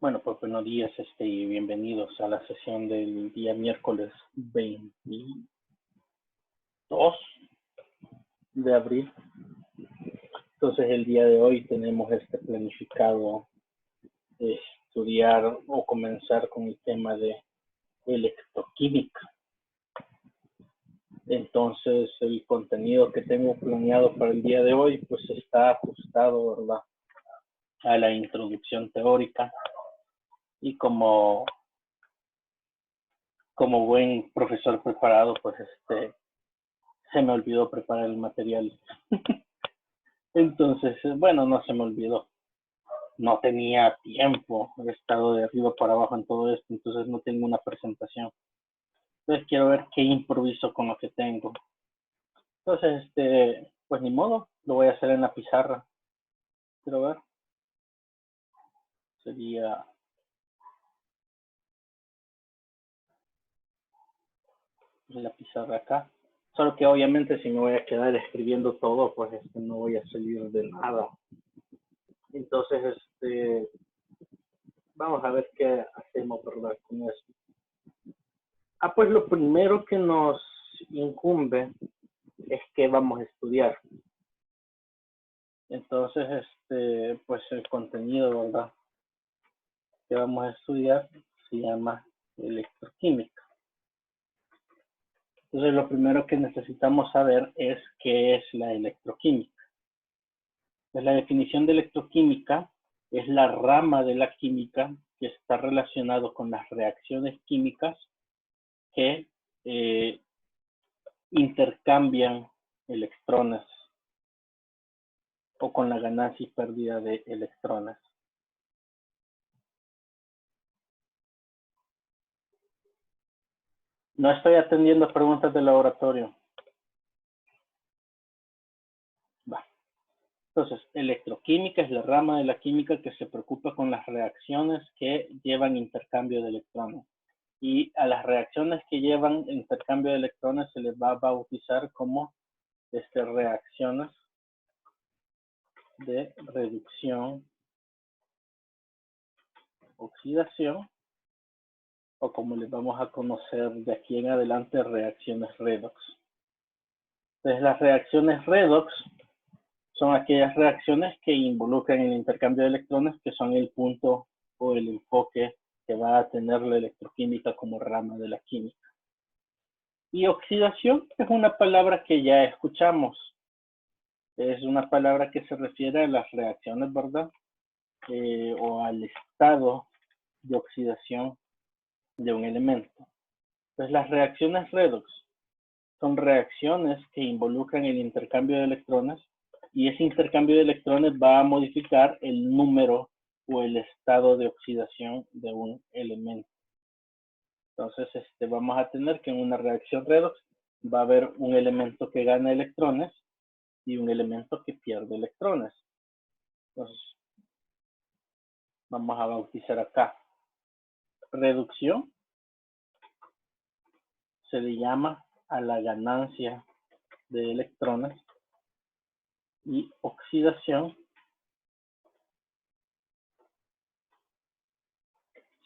Bueno, pues buenos días y bienvenidos a la sesión del día miércoles 22 de abril. Entonces el día de hoy tenemos planificado estudiar o comenzar con el tema de electroquímica. Entonces el contenido que tengo planeado para el día de hoy pues está ajustado, ¿verdad?, a la introducción teórica, y como buen profesor preparado, pues se me olvidó preparar el material. Entonces, bueno, no se me olvidó. No tenía tiempo, he estado de arriba para abajo en todo esto, entonces no tengo una presentación. Entonces quiero ver qué improviso con lo que tengo. Entonces, pues ni modo, lo voy a hacer en la pizarra. Quiero ver. Sería en la pizarra acá. Solo que obviamente si me voy a quedar escribiendo todo, pues no voy a salir de nada. Entonces, vamos a ver qué hacemos, ¿verdad?, con esto. Pues lo primero que nos incumbe es que vamos a estudiar. Entonces, pues el contenido, ¿verdad?, que vamos a estudiar se llama electroquímica. Entonces, lo primero que necesitamos saber es qué es la electroquímica. Pues la definición de electroquímica es la rama de la química que está relacionado con las reacciones químicas que intercambian electrones o con la ganancia y pérdida de electrones. No estoy atendiendo preguntas del laboratorio. Va. Entonces, electroquímica es la rama de la química que se preocupa con las reacciones que llevan intercambio de electrones. Y a las reacciones que llevan intercambio de electrones se les va a bautizar como reacciones de reducción, oxidación, o como les vamos a conocer de aquí en adelante, reacciones redox. Entonces, las reacciones redox son aquellas reacciones que involucran el intercambio de electrones, que son el punto o el enfoque que va a tener la electroquímica como rama de la química. Y oxidación es una palabra que ya escuchamos. Es una palabra que se refiere a las reacciones, ¿verdad? O al estado de oxidación de un elemento. Entonces, las reacciones redox son reacciones que involucran el intercambio de electrones, y ese intercambio de electrones va a modificar el número o el estado de oxidación de un elemento. Entonces, vamos a tener que en una reacción redox va a haber un elemento que gana electrones y un elemento que pierde electrones. Entonces, vamos a bautizar acá. Reducción se le llama a la ganancia de electrones, y oxidación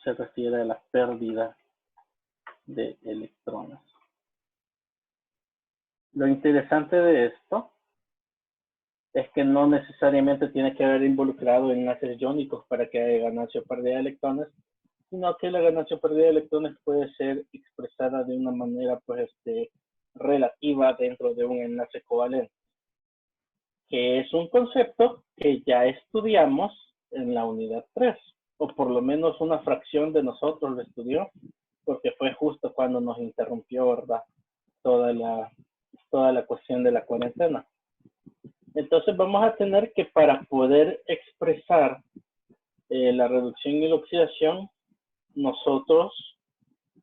se refiere a la pérdida de electrones. Lo interesante de esto es que no necesariamente tiene que haber involucrado enlaces iónicos para que haya ganancia o pérdida de electrones, sino que la ganancia o pérdida de electrones puede ser expresada de una manera pues relativa dentro de un enlace covalente, que es un concepto que ya estudiamos en la unidad 3, o por lo menos una fracción de nosotros lo estudió, porque fue justo cuando nos interrumpió, ¿verdad?, toda la cuestión de la cuarentena. Entonces vamos a tener que, para poder expresar la reducción y la oxidación, nosotros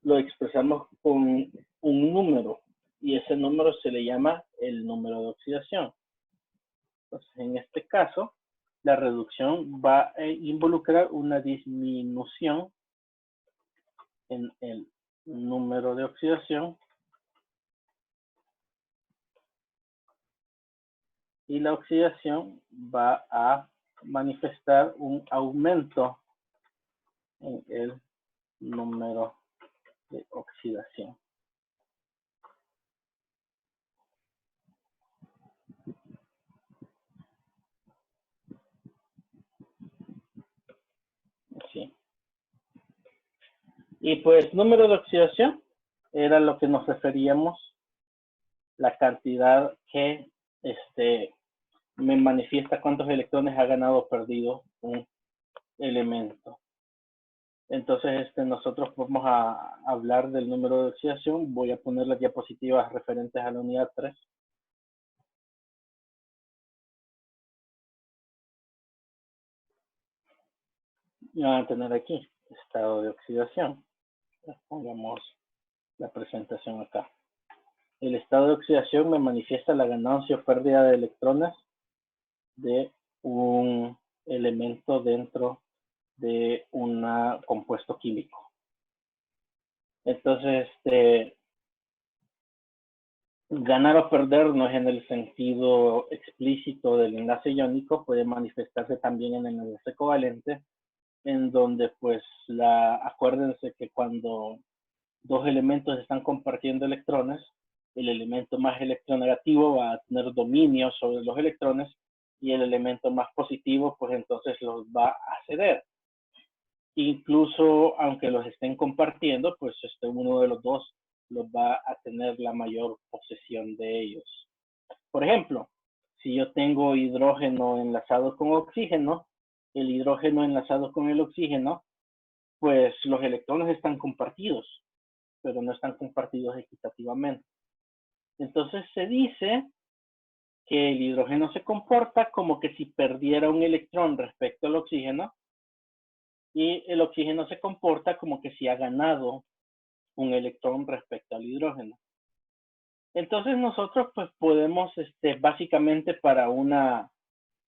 lo expresamos con un número, y ese número se le llama el número de oxidación. Entonces, en este caso, la reducción va a involucrar una disminución en el número de oxidación, y la oxidación va a manifestar un aumento en el número de oxidación. Sí. Y pues número de oxidación era lo que nos referíamos, la cantidad que me manifiesta cuántos electrones ha ganado o perdido un elemento. Entonces, nosotros vamos a hablar del número de oxidación. Voy a poner las diapositivas referentes a la unidad 3. Y van a tener aquí, estado de oxidación. Pongamos la presentación acá. El estado de oxidación me manifiesta la ganancia o pérdida de electrones de un elemento dentro de un compuesto químico. Entonces, ganar o perder no es en el sentido explícito del enlace iónico, puede manifestarse también en el enlace covalente, en donde pues acuérdense que cuando dos elementos están compartiendo electrones, el elemento más electronegativo va a tener dominio sobre los electrones y el elemento más positivo pues entonces los va a ceder. Incluso aunque los estén compartiendo, pues uno de los dos los va a tener la mayor posesión de ellos. Por ejemplo, si yo tengo hidrógeno enlazado con oxígeno, el hidrógeno enlazado con el oxígeno, pues los electrones están compartidos, pero no están compartidos equitativamente. Entonces se dice que el hidrógeno se comporta como que si perdiera un electrón respecto al oxígeno, y el oxígeno se comporta como que si ha ganado un electrón respecto al hidrógeno. Entonces nosotros pues podemos, básicamente para una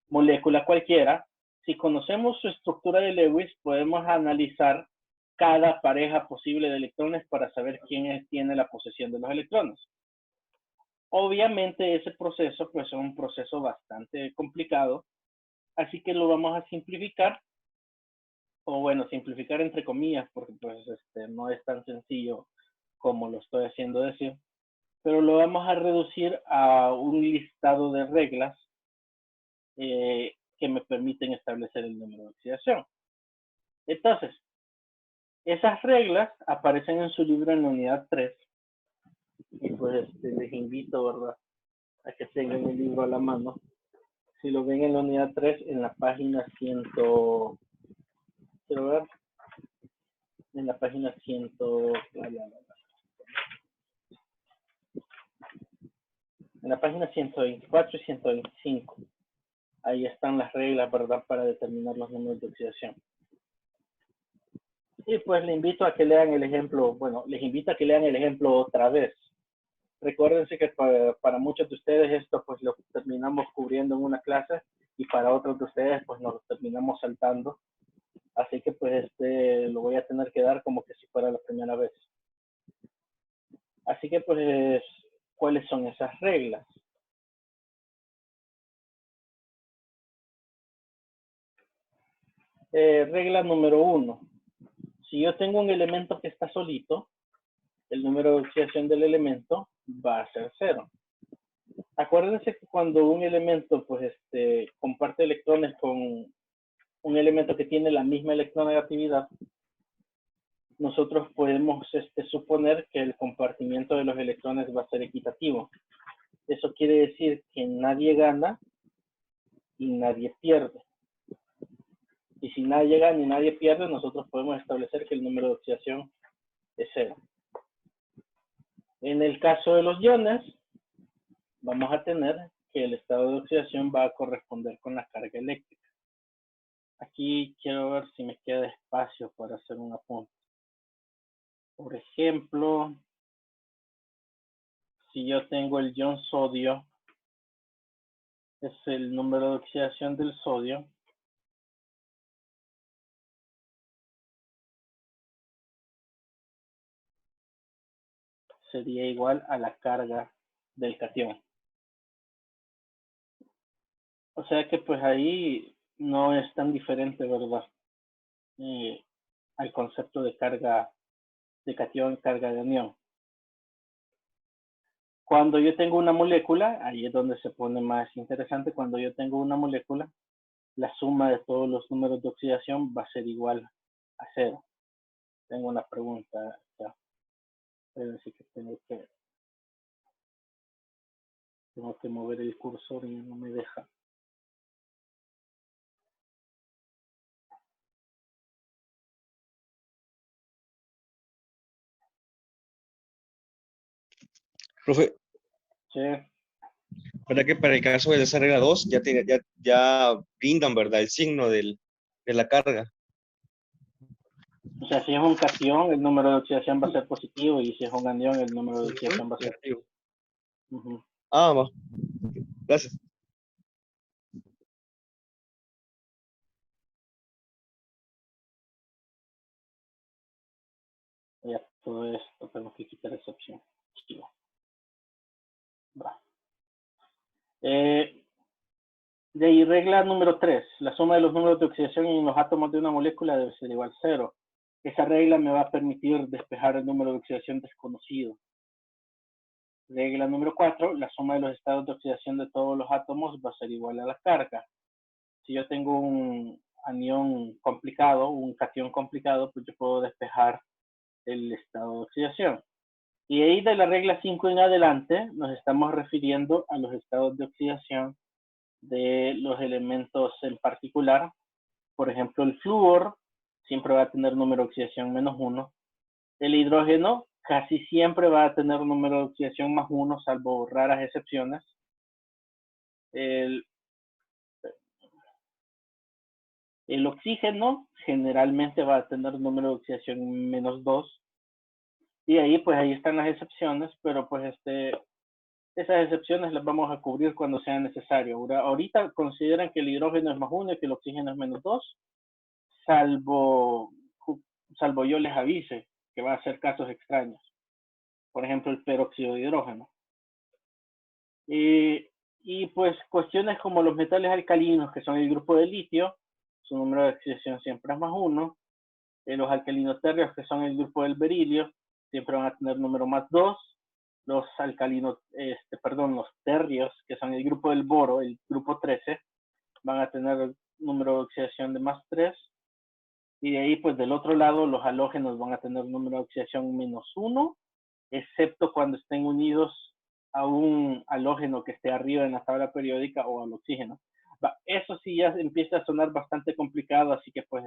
molécula cualquiera, si conocemos su estructura de Lewis, podemos analizar cada pareja posible de electrones para saber quién tiene la posesión de los electrones. Obviamente ese proceso pues es un proceso bastante complicado, así que lo vamos a simplificar, o bueno, simplificar entre comillas, porque pues no es tan sencillo como lo estoy haciendo decir, pero lo vamos a reducir a un listado de reglas que me permiten establecer el número de oxidación. Entonces, esas reglas aparecen en su libro en la unidad 3, y pues les invito, ¿verdad?, a que tengan el libro a la mano. Si lo ven en la unidad 3, en la página 100, quiero ver, en la página 100, en la página 124 y 125, ahí están las reglas, ¿verdad?, para determinar los números de oxidación. Y pues le invito a que lean el ejemplo, bueno, les invito a que lean el ejemplo otra vez. Recuérdense que para muchos de ustedes esto pues lo terminamos cubriendo en una clase y para otros de ustedes pues nos lo terminamos saltando. Así que pues lo voy a tener que dar como que si fuera la primera vez. Así que pues, ¿cuáles son esas reglas? Regla número 1. Si yo tengo un elemento que está solito, el número de oxidación del elemento va a ser 0. Acuérdense que cuando un elemento pues comparte electrones con un elemento que tiene la misma electronegatividad, nosotros podemos suponer que el compartimiento de los electrones va a ser equitativo. Eso quiere decir que nadie gana y nadie pierde. Y si nadie gana y nadie pierde, nosotros podemos establecer que el número de oxidación es 0. En el caso de los iones, vamos a tener que el estado de oxidación va a corresponder con la carga eléctrica. Aquí quiero ver si me queda espacio para hacer un apunte. Por ejemplo, si yo tengo el ion sodio, es el número de oxidación del sodio. Sería igual a la carga del catión. O sea que pues ahí no es tan diferente, ¿verdad? al concepto de carga de cation y carga de anión. Cuando yo tengo una molécula, ahí es donde se pone más interesante. Cuando yo tengo una molécula, la suma de todos los números de oxidación va a ser igual a 0. Tengo una pregunta. Ya. Es decir, que tengo que mover el cursor y no me deja. Profe, Sí. ¿verdad que para el caso de esa regla 2 ya brindan, ¿verdad? El signo de la carga. O sea, si es un cation, el número de oxidación va a ser positivo, y si es un anión, el número de oxidación va a ser negativo. Uh-huh. Ah, va. Gracias. Ya, todo esto tengo que quitar esa opción. Sí. Va. De ahí, regla número 3. La suma de los números de oxidación en los átomos de una molécula debe ser igual a 0. Esa regla me va a permitir despejar el número de oxidación desconocido. Regla número 4. La suma de los estados de oxidación de todos los átomos va a ser igual a la carga. Si yo tengo un anión complicado, un cation complicado, pues yo puedo despejar el estado de oxidación. Y ahí de la regla 5 en adelante nos estamos refiriendo a los estados de oxidación de los elementos en particular. Por ejemplo, el flúor siempre va a tener número de oxidación -1. El hidrógeno casi siempre va a tener un número de oxidación +1, salvo raras excepciones. El oxígeno generalmente va a tener un número de oxidación -2. Y ahí, pues ahí están las excepciones, pero pues esas excepciones las vamos a cubrir cuando sea necesario. Ahorita consideran que el hidrógeno es +1 y que el oxígeno es -2, salvo yo les avise que va a ser casos extraños. Por ejemplo, el peróxido de hidrógeno. Y pues cuestiones como los metales alcalinos, que son el grupo de litio, su número de oxidación siempre es +1. Los alcalinos térreos, que son el grupo del berilio, siempre van a tener número +2. Los alcalinos, los terrios, que son el grupo del boro, el grupo 13, van a tener número de oxidación de +3. Y de ahí, pues del otro lado, los halógenos van a tener número de oxidación -1, excepto cuando estén unidos a un halógeno que esté arriba en la tabla periódica o al oxígeno. Eso sí ya empieza a sonar bastante complicado, así que pues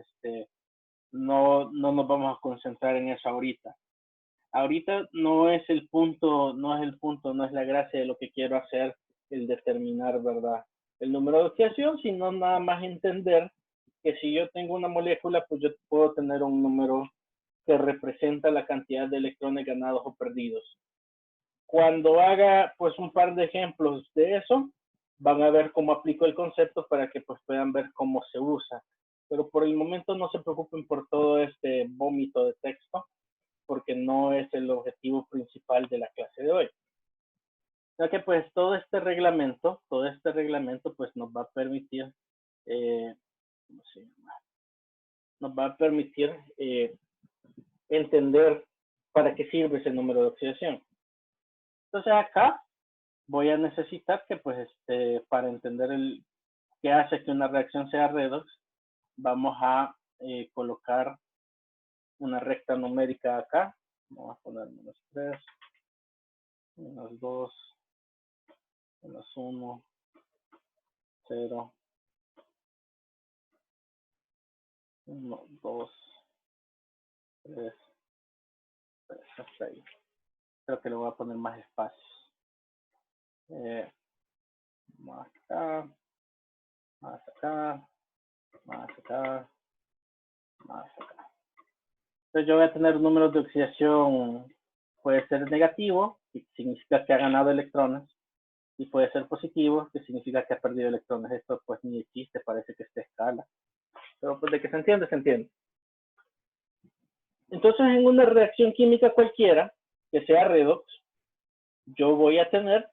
no nos vamos a concentrar en eso ahorita. Ahorita no es el punto, no es la gracia de lo que quiero hacer, el determinar, ¿verdad?, el número de oxidación, sino nada más entender que si yo tengo una molécula, pues yo puedo tener un número que representa la cantidad de electrones ganados o perdidos. Cuando haga pues un par de ejemplos de eso, van a ver cómo aplico el concepto para que pues puedan ver cómo se usa. Pero por el momento no se preocupen por todo este vómito de texto, porque no es el objetivo principal de la clase de hoy. O sea que pues todo este reglamento pues nos va a permitir, entender para qué sirve ese número de oxidación. Entonces acá voy a necesitar que pues para entender qué hace que una reacción sea redox, vamos a colocar una recta numérica acá. Vamos a poner -3, -2, -1, 0, 1, 2, 3, hasta ahí. Creo que le voy a poner más espacios. Más acá, más acá, más acá, más acá. Entonces yo voy a tener números de oxidación, puede ser negativo, que significa que ha ganado electrones, y puede ser positivo, que significa que ha perdido electrones. Esto pues ni existe, parece que esta escala. Pero pues de que se entiende, se entiende. Entonces en una reacción química cualquiera, que sea redox, yo voy a tener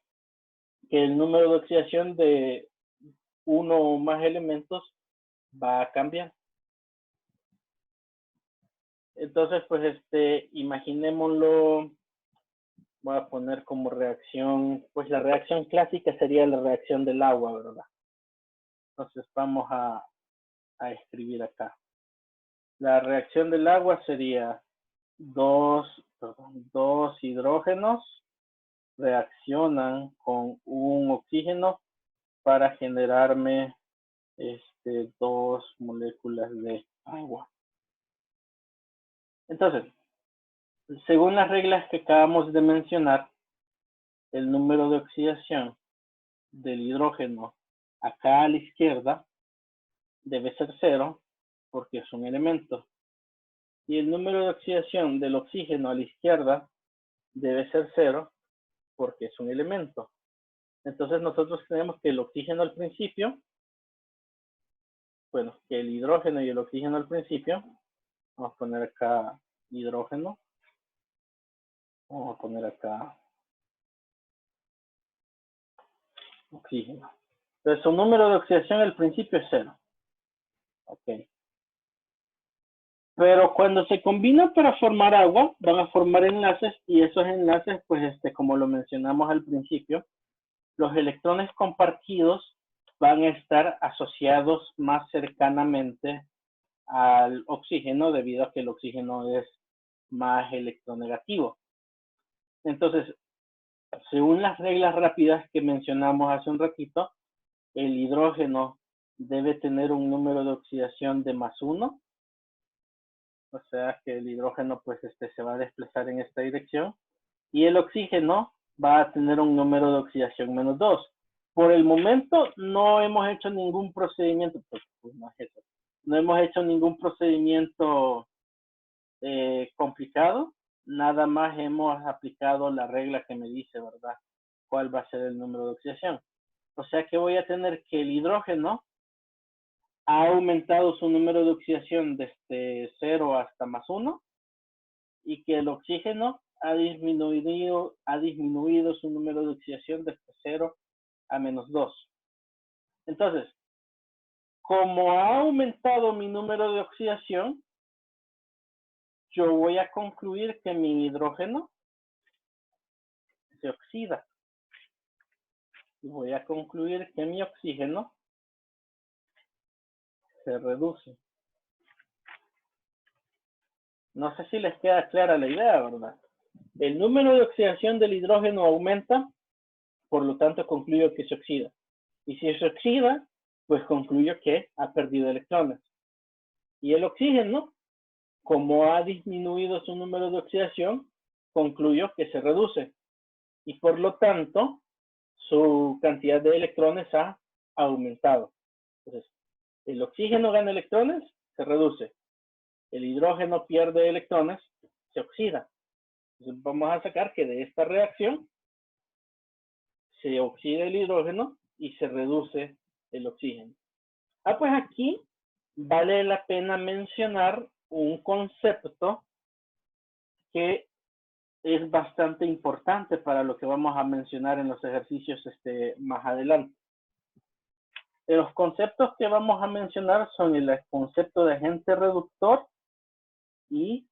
que el número de oxidación de uno o más elementos va a cambiar. Entonces, pues, imaginémoslo, voy a poner como reacción, pues la reacción clásica sería la reacción del agua, ¿verdad? Entonces vamos a escribir acá. La reacción del agua sería dos hidrógenos reaccionan con un oxígeno para generarme dos moléculas de agua. Entonces, según las reglas que acabamos de mencionar, el número de oxidación del hidrógeno acá a la izquierda debe ser 0 porque es un elemento. Y el número de oxidación del oxígeno a la izquierda debe ser 0 porque es un elemento. Entonces nosotros tenemos que el oxígeno al principio, bueno, que el hidrógeno y el oxígeno al principio, vamos a poner acá hidrógeno, vamos a poner acá oxígeno. Entonces su número de oxidación al principio es 0. Ok. Pero cuando se combinan para formar agua, van a formar enlaces y esos enlaces, pues como lo mencionamos al principio, los electrones compartidos van a estar asociados más cercanamente al oxígeno debido a que el oxígeno es más electronegativo. Entonces, según las reglas rápidas que mencionamos hace un ratito, el hidrógeno debe tener un número de oxidación de +1, o sea que el hidrógeno pues se va a desplazar en esta dirección, y el oxígeno va a tener un número de oxidación -2. Por el momento no hemos hecho ningún procedimiento, pues no es eso, no hemos hecho ningún procedimiento complicado, nada más hemos aplicado la regla que me dice, ¿verdad? ¿Cuál va a ser el número de oxidación? O sea que voy a tener que el hidrógeno ha aumentado su número de oxidación desde 0 hasta +1 y que el oxígeno ha disminuido su número de oxidación desde 0 a -2. Entonces, como ha aumentado mi número de oxidación, yo voy a concluir que mi hidrógeno se oxida. Y voy a concluir que mi oxígeno se reduce. No sé si les queda clara la idea, ¿verdad? El número de oxidación del hidrógeno aumenta, por lo tanto concluyo que se oxida. Y si se oxida, pues concluyo que ha perdido electrones. Y el oxígeno, como ha disminuido su número de oxidación, concluyo que se reduce. Y por lo tanto, su cantidad de electrones ha aumentado. Entonces, el oxígeno gana electrones, se reduce. El hidrógeno pierde electrones, se oxida. Entonces vamos a sacar que de esta reacción se oxida el hidrógeno y se reduce el oxígeno. Pues aquí vale la pena mencionar un concepto que es bastante importante para lo que vamos a mencionar en los ejercicios más adelante. Los conceptos que vamos a mencionar son el concepto de agente reductor y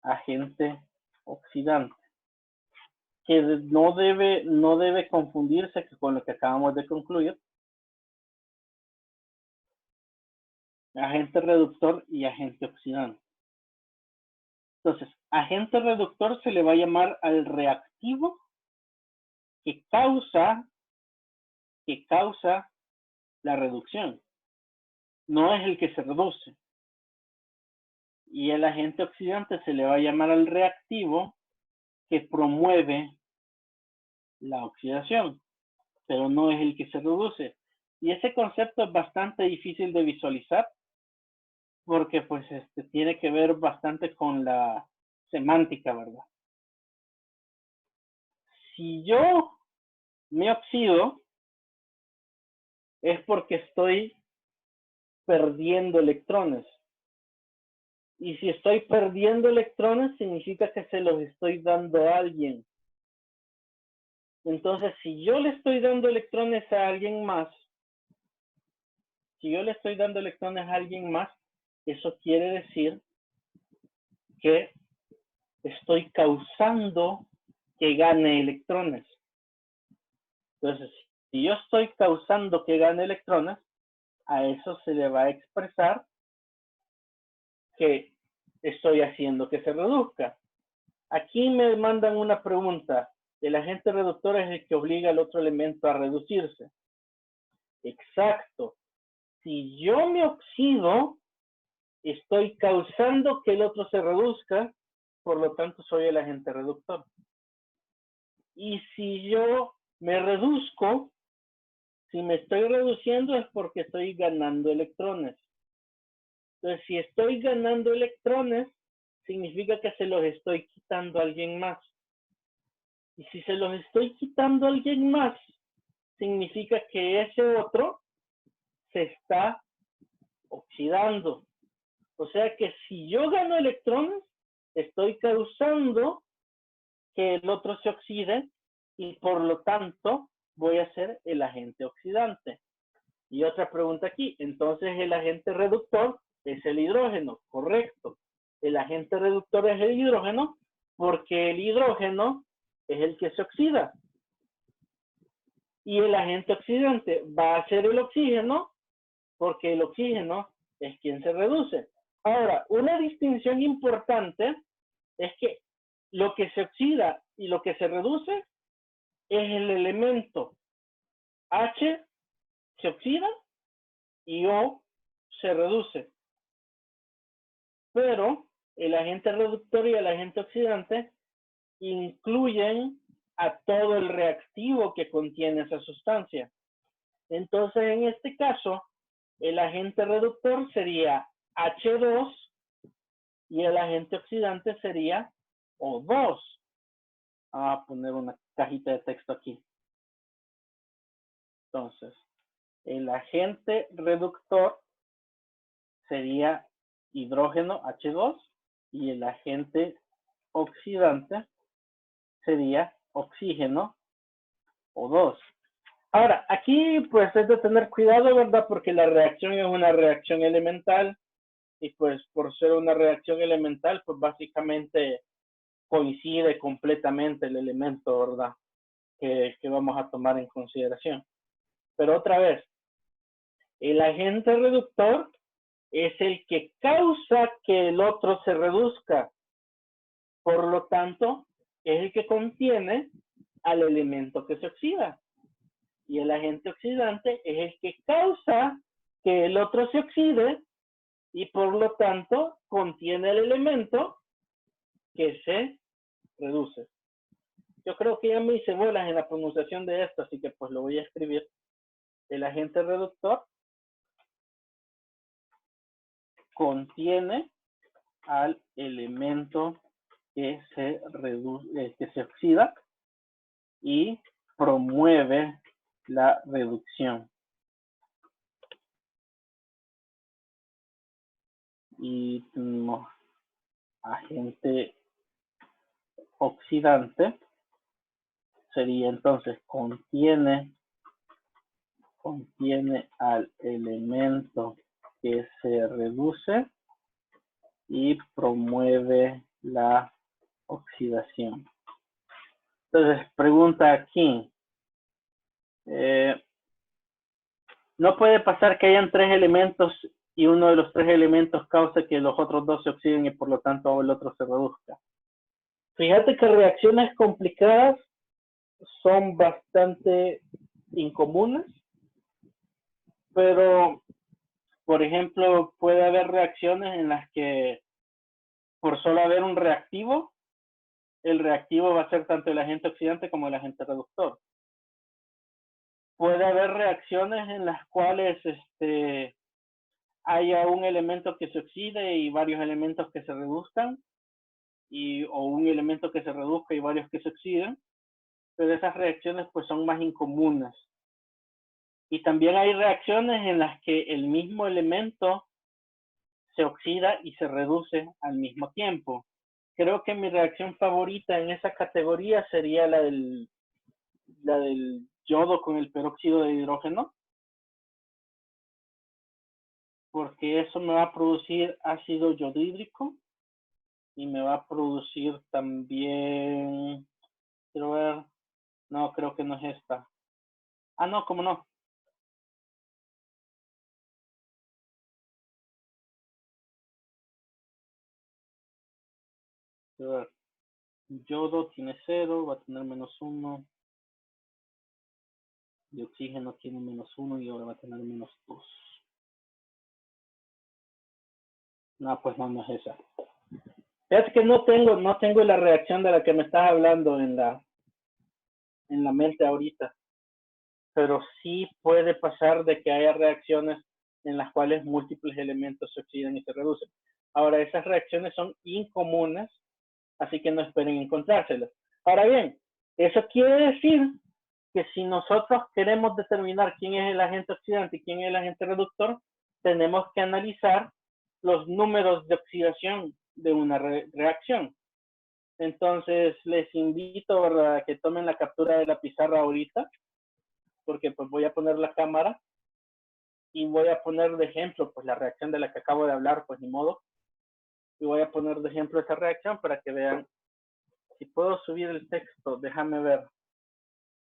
agente oxidante, que no debe confundirse con lo que acabamos de concluir. Agente reductor y agente oxidante. Entonces, agente reductor se le va a llamar al reactivo que causa la reducción. No es el que se reduce. Y el agente oxidante se le va a llamar al reactivo que promueve la oxidación, pero no es el que se reduce. Y ese concepto es bastante difícil de visualizar porque pues tiene que ver bastante con la semántica, ¿verdad? Si yo me oxido, es porque estoy perdiendo electrones. Y si estoy perdiendo electrones, significa que se los estoy dando a alguien. Entonces, si yo le estoy dando electrones a alguien más, eso quiere decir que estoy causando que gane electrones. Entonces, si yo estoy causando que gane electrones, a eso se le va a expresar que estoy haciendo que se reduzca. Aquí me mandan una pregunta. El agente reductor es el que obliga al otro elemento a reducirse. Exacto. Si yo me oxido, estoy causando que el otro se reduzca, por lo tanto soy el agente reductor. Y si yo me reduzco, si me estoy reduciendo es porque estoy ganando electrones. Entonces, si estoy ganando electrones, significa que se los estoy quitando a alguien más. Y si se los estoy quitando a alguien más, significa que ese otro se está oxidando. O sea que si yo gano electrones, estoy causando que el otro se oxide y por lo tanto voy a ser el agente oxidante. Y otra pregunta aquí, entonces el agente reductor es el hidrógeno, correcto. El agente reductor es el hidrógeno porque el hidrógeno es el que se oxida. Y el agente oxidante va a ser el oxígeno porque el oxígeno es quien se reduce. Ahora, una distinción importante es que lo que se oxida y lo que se reduce es el elemento. H se oxida y O se reduce. Pero el agente reductor y el agente oxidante incluyen a todo el reactivo que contiene esa sustancia. Entonces, en este caso, el agente reductor sería H2 y el agente oxidante sería O2. Vamos a poner una cajita de texto aquí. Entonces, el agente reductor sería hidrógeno H2 y el agente oxidante sería oxígeno O2. Ahora, aquí pues es de tener cuidado, ¿verdad? Porque la reacción es una reacción elemental y pues por ser una reacción elemental, pues básicamente coincide completamente el elemento, ¿verdad? Que vamos a tomar en consideración. Pero otra vez, el agente reductor es el que causa que el otro se reduzca. Por lo tanto, es el que contiene al elemento que se oxida. Y el agente oxidante es el que causa que el otro se oxide y por lo tanto contiene el elemento que se reduce. Yo creo que ya me hice bolas en la pronunciación de esto, así que pues lo voy a escribir. El agente reductor contiene al elemento que se reduce, que se oxida y promueve la reducción. Y no, agente oxidante sería entonces contiene al elemento que se reduce y promueve la oxidación. Entonces, pregunta aquí. No puede pasar que hayan tres elementos y uno de los tres elementos cause que los otros dos se oxiden y por lo tanto el otro se reduzca. Fíjate que reacciones complicadas son bastante incomunes, pero, por ejemplo, puede haber reacciones en las que por solo haber un reactivo, el reactivo va a ser tanto el agente oxidante como el agente reductor. Puede haber reacciones en las cuales haya un elemento que se oxide y varios elementos que se reduzcan, o un elemento que se reduzca y varios que se oxiden, pero esas reacciones pues son más incomunes. Y también hay reacciones en las que el mismo elemento se oxida y se reduce al mismo tiempo. Creo que mi reacción favorita en esa categoría sería la del yodo con el peróxido de hidrógeno, porque eso me va a producir ácido yodhídrico y me va a producir también, quiero ver, no, creo que no es esta. Ah, no, ¿cómo no? Quiero ver. Yodo tiene 0, va a tener -1. De oxígeno tiene -1 y ahora va a tener -2. No, pues no, no es esa. Fíjate que no tengo la reacción de la que me estás hablando en la mente ahorita, pero sí puede pasar de que haya reacciones en las cuales múltiples elementos se oxidan y se reducen. Ahora, esas reacciones son incomunes, así que no esperen encontrárselas. Ahora bien, eso quiere decir que si nosotros queremos determinar quién es el agente oxidante y quién es el agente reductor, tenemos que analizar los números de oxidación de una reacción. Entonces, les invito, ¿verdad?, a que tomen la captura de la pizarra ahorita, porque pues voy a poner la cámara y voy a poner de ejemplo pues la reacción de la que acabo de hablar, pues ni modo. Y voy a poner de ejemplo esa reacción para que vean. Si puedo subir el texto, déjame ver.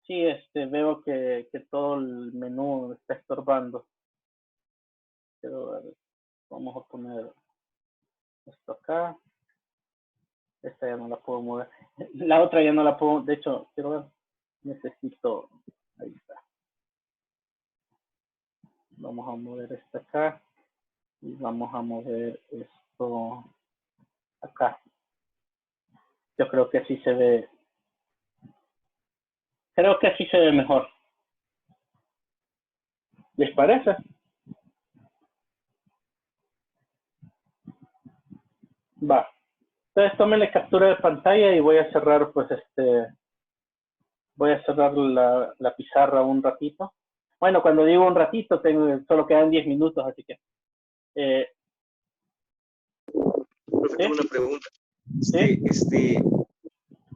Sí, veo que todo el menú está estorbando. Pero vamos a poner esto acá. Esta ya no la puedo mover. La otra ya no la puedo. De hecho, quiero ver. Necesito. Ahí está. Vamos a mover esta acá. Y vamos a mover esto acá. Yo creo que así se ve. Creo que así se ve mejor. ¿Les parece? Va. Entonces tomen captura de pantalla y voy a cerrar, pues, voy a cerrar la pizarra un ratito. Bueno, cuando digo un ratito, solo quedan 10 minutos, así que. Profe, tengo una pregunta. ¿Sí?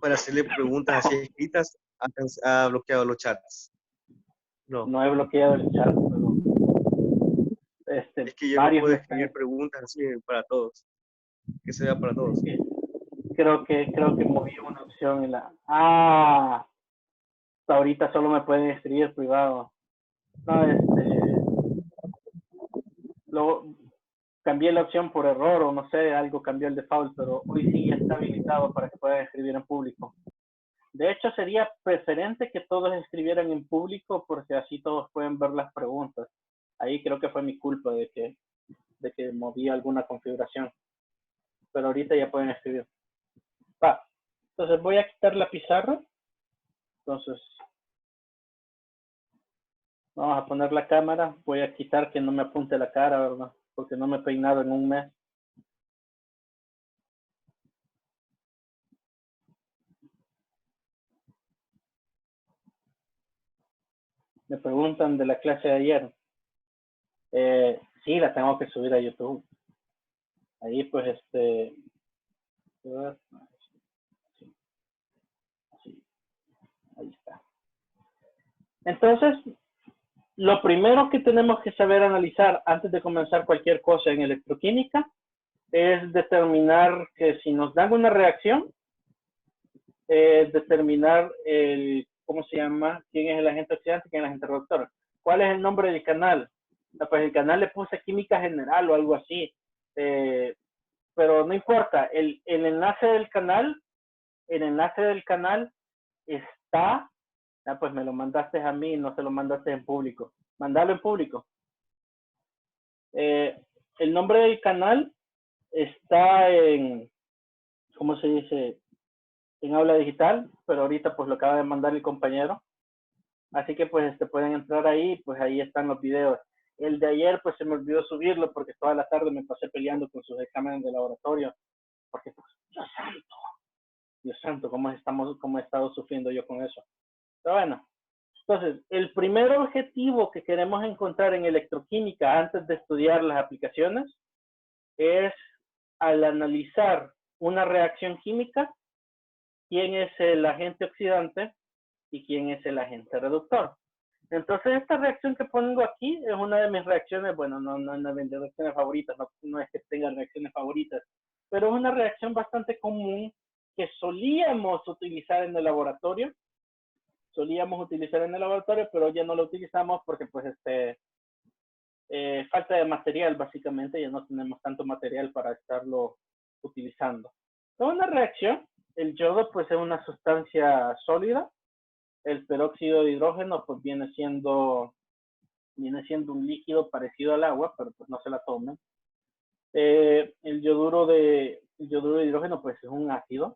Para hacerle preguntas así escritas, ha bloqueado los chats. No he bloqueado el chat, pero es que yo no puedo escribir preguntas así para todos. Que se vea para todos. Creo que moví una opción en la. Ah, ahorita solo me pueden escribir privado. No, cambié la opción por error o no sé, algo cambió el default, pero hoy sí ya está habilitado para que puedan escribir en público. De hecho, sería preferente que todos escribieran en público porque así todos pueden ver las preguntas. Ahí creo que fue mi culpa de que moví alguna configuración. Pero ahorita ya pueden escribir. Va. Entonces voy a quitar la pizarra. Entonces, vamos a poner la cámara. Voy a quitar que no me apunte la cara, ¿verdad? Porque no me he peinado en un mes. Me preguntan de la clase de ayer. Sí, la tengo que subir a YouTube. Ahí pues ahí está. Entonces, lo primero que tenemos que saber analizar antes de comenzar cualquier cosa en electroquímica es determinar que si nos dan una reacción, determinar ¿cómo se llama? ¿Quién es el agente oxidante y quién es el agente reductor? ¿Cuál es el nombre del canal? Pues el canal le puse química general o algo así, pero no importa, el enlace del canal está, pues me lo mandaste a mí, no se lo mandaste en público. Mandalo en público. El nombre del canal está en, ¿cómo se dice? En aula digital, pero ahorita pues lo acaba de mandar el compañero. Así que pues pueden entrar ahí, pues ahí están los videos. El de ayer pues se me olvidó subirlo porque toda la tarde me pasé peleando con sus exámenes de laboratorio. Porque pues, Dios santo, ¿cómo he estado sufriendo yo con eso? Pero bueno, entonces, el primer objetivo que queremos encontrar en electroquímica antes de estudiar las aplicaciones es, al analizar una reacción química, quién es el agente oxidante y quién es el agente reductor. Entonces, esta reacción que pongo aquí es una de mis reacciones, bueno, no es de mis reacciones favoritas, no es que tenga reacciones favoritas, pero es una reacción bastante común que solíamos utilizar en el laboratorio. Pero ya no lo utilizamos porque pues falta de material, básicamente, ya no tenemos tanto material para estarlo utilizando. Es una reacción, el yodo pues es una sustancia sólida, el peróxido de hidrógeno pues viene siendo un líquido parecido al agua, pero pues no se la tomen. El yoduro de hidrógeno pues es un ácido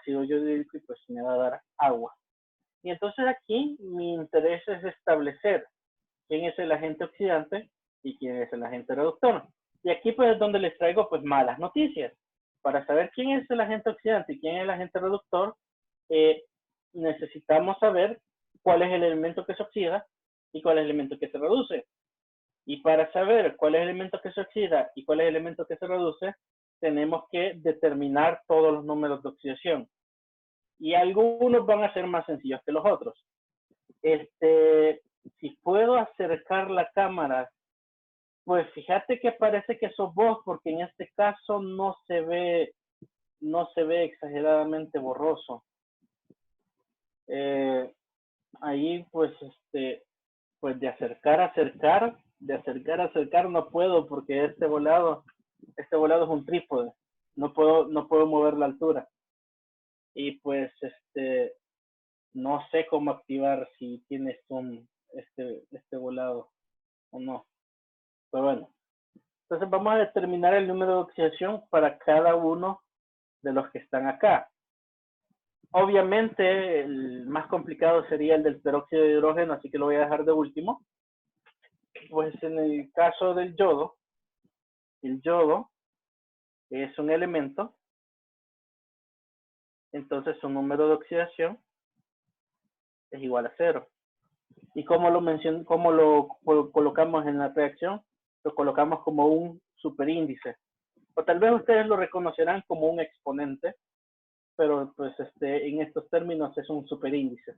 yodídrico, y pues me va a dar agua. Y entonces aquí mi interés es establecer quién es el agente oxidante y quién es el agente reductor. Y aquí pues es donde les traigo pues malas noticias. Para saber quién es el agente oxidante y quién es el agente reductor, necesitamos saber cuál es el elemento que se oxida y cuál es el elemento que se reduce. Y para saber cuál es el elemento que se oxida y cuál es el elemento que se reduce, tenemos que determinar todos los números de oxidación. Y algunos van a ser más sencillos que los otros. Si puedo acercar la cámara, pues fíjate que parece que sos vos, porque en este caso no se ve exageradamente borroso. Ahí pues pues de acercar a acercar no puedo, porque este volado es un trípode, no puedo mover la altura. Y pues no sé cómo activar si tienes este volado o no. Pero bueno, entonces vamos a determinar el número de oxidación para cada uno de los que están acá. Obviamente el más complicado sería el del peróxido de hidrógeno, así que lo voy a dejar de último. Pues en el caso del yodo, el yodo es un elemento, entonces su número de oxidación es igual a 0. ¿Y cómo lo colocamos en la reacción? Lo colocamos como un superíndice. O tal vez ustedes lo reconocerán como un exponente, pero pues en estos términos es un superíndice.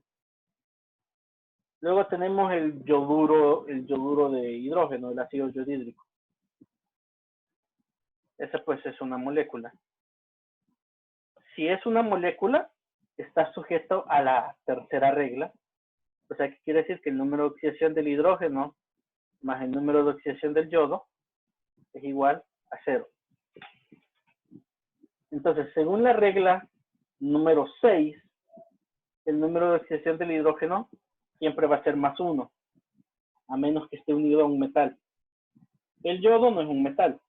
Luego tenemos el yoduro de hidrógeno, el ácido yodídrico. Esa pues es una molécula. Si es una molécula, está sujeto a la tercera regla. O sea, que quiere decir que el número de oxidación del hidrógeno más el número de oxidación del yodo es igual a 0. Entonces, según la regla número 6, el número de oxidación del hidrógeno siempre va a ser más 1, a menos que esté unido a un metal. El yodo no es un metal,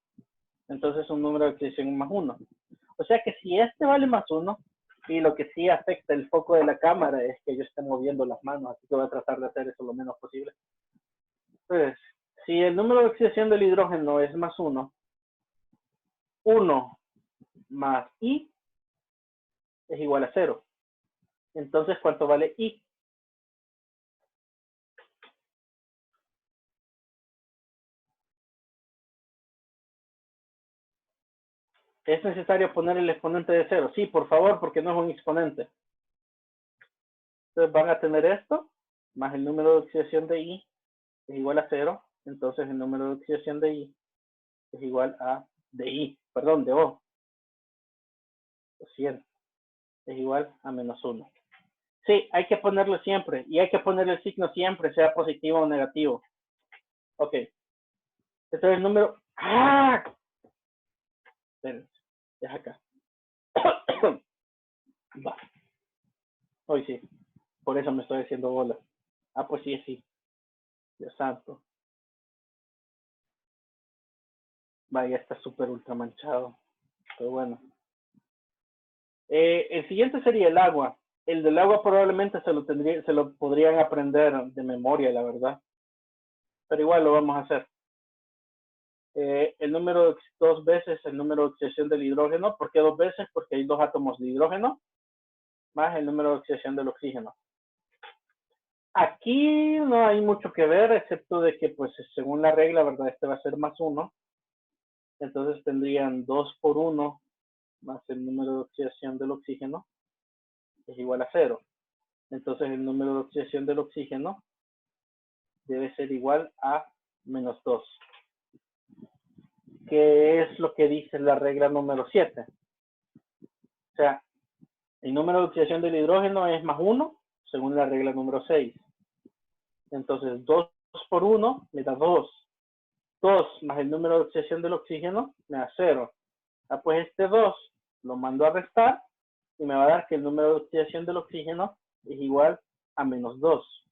entonces un número de oxidación más 1. O sea que si este vale más 1, y lo que sí afecta el foco de la cámara es que yo esté moviendo las manos, así que voy a tratar de hacer eso lo menos posible. Entonces, si el número de oxidación del hidrógeno es más 1, 1 más I es igual a 0. Entonces, ¿cuánto vale I? ¿Es necesario poner el exponente de 0? Sí, por favor, porque no es un exponente. Entonces van a tener esto, más el número de oxidación de I es igual a 0. Entonces el número de oxidación de I es igual a de O. Lo siento. Es igual a menos 1. Sí, hay que ponerlo siempre. Y hay que ponerle el signo siempre, sea positivo o negativo. Ok. Este es el número... ¡Ah! Espérense. Es acá. Va. Hoy sí. Por eso me estoy haciendo bola. Ah, pues sí, sí. Dios santo. Vaya, está súper ultra manchado. Pero bueno. El siguiente sería el agua. El del agua probablemente se lo podrían aprender de memoria, la verdad. Pero igual lo vamos a hacer. El número 2 veces el número de oxidación del hidrógeno. ¿Por qué 2 veces? Porque hay 2 átomos de hidrógeno más el número de oxidación del oxígeno. Aquí no hay mucho que ver, excepto de que, pues, según la regla, ¿verdad? Este va a ser más 1. Entonces tendrían 2 por 1 más el número de oxidación del oxígeno es igual a 0. Entonces el número de oxidación del oxígeno debe ser igual a menos 2. ¿qué es lo que dice la regla número 7? O sea, el número de oxidación del hidrógeno es más 1, según la regla número 6. Entonces, 2 por 1 me da 2. 2 más el número de oxidación del oxígeno me da 0. Ah, pues este 2 lo mando a restar y me va a dar que el número de oxidación del oxígeno es igual a menos 2.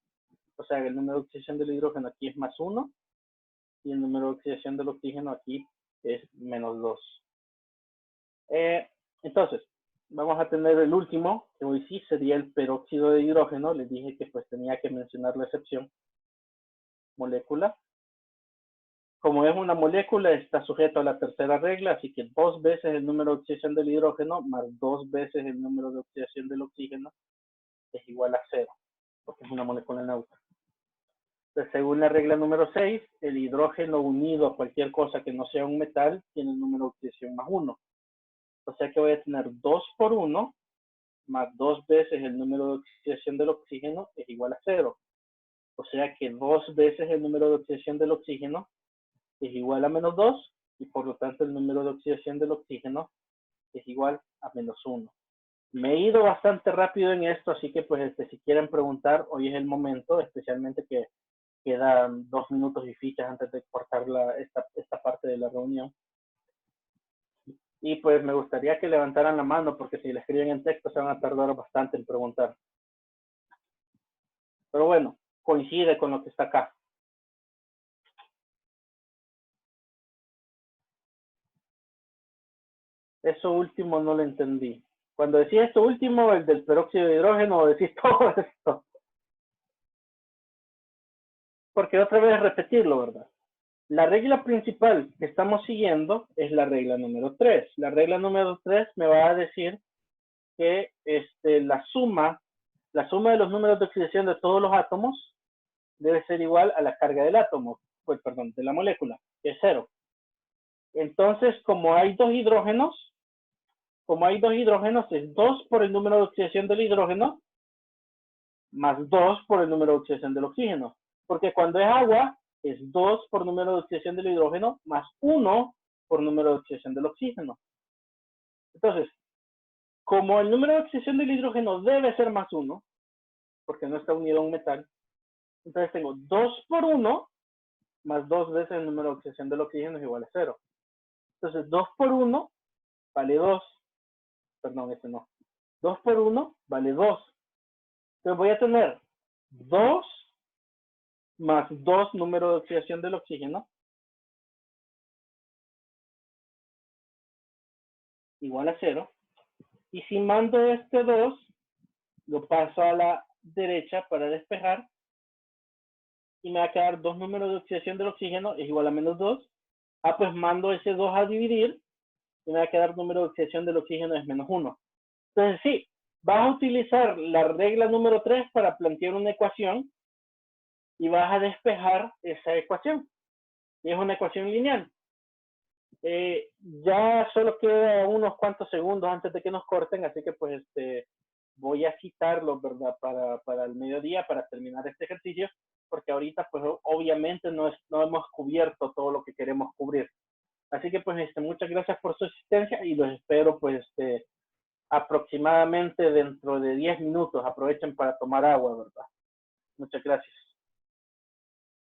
O sea, que el número de oxidación del hidrógeno aquí es más 1 y el número de oxidación del oxígeno aquí es menos 2. Entonces, vamos a tener el último, que hoy sí sería el peróxido de hidrógeno. Les dije que pues tenía que mencionar la excepción. Molécula. Como es una molécula, está sujeto a la tercera regla, así que 2 veces el número de oxidación del hidrógeno más 2 veces el número de oxidación del oxígeno es igual a 0, porque es una molécula neutra. Entonces, según la regla número 6, el hidrógeno unido a cualquier cosa que no sea un metal tiene el número de oxidación más 1. O sea que voy a tener 2 por 1 más 2 veces el número de oxidación del oxígeno es igual a 0. O sea que 2 veces el número de oxidación del oxígeno es igual a menos 2 y por lo tanto el número de oxidación del oxígeno es igual a menos 1. Me he ido bastante rápido en esto, así que pues si quieren preguntar, hoy es el momento, especialmente que quedan 2 minutos y fichas antes de cortar esta parte de la reunión. Y pues me gustaría que levantaran la mano, porque si le escriben en texto se van a tardar bastante en preguntar. Pero bueno, coincide con lo que está acá. Eso último no lo entendí. Cuando decís esto último, el del peróxido de hidrógeno, o decís todo esto. Porque otra vez repetirlo, ¿verdad? La regla principal que estamos siguiendo es la regla número 3. La regla número 3 me va a decir que la suma de los números de oxidación de todos los átomos debe ser igual a la carga del átomo, pues perdón, de la molécula, que es 0. Entonces, como hay dos hidrógenos, es 2 por el número de oxidación del hidrógeno más 2 por el número de oxidación del oxígeno. Porque cuando es agua, es 2 por número de oxidación del hidrógeno más 1 por número de oxidación del oxígeno. Entonces, como el número de oxidación del hidrógeno debe ser más 1, porque no está unido a un metal, entonces tengo 2 por 1 más 2 veces el número de oxidación del oxígeno es igual a 0. Entonces, 2 por 1 vale 2. Perdón, este no. 2 por 1 vale 2. Entonces voy a tener 2 más 2 número de oxidación del oxígeno igual a 0. Y si mando este 2, lo paso a la derecha para despejar. Y me va a quedar 2 números de oxidación del oxígeno es igual a menos 2. Ah, pues mando ese 2 a dividir. Y me va a quedar número de oxidación del oxígeno es menos 1. Entonces sí, vas a utilizar la regla número 3 para plantear una ecuación. Y vas a despejar esa ecuación. Y es una ecuación lineal. Ya solo queda unos cuantos segundos antes de que nos corten, así que pues voy a citarlos, ¿verdad? Para el mediodía, para terminar este ejercicio, porque ahorita pues obviamente no hemos cubierto todo lo que queremos cubrir. Así que pues muchas gracias por su asistencia y los espero pues aproximadamente dentro de 10 minutos. Aprovechen para tomar agua, ¿verdad? Muchas gracias.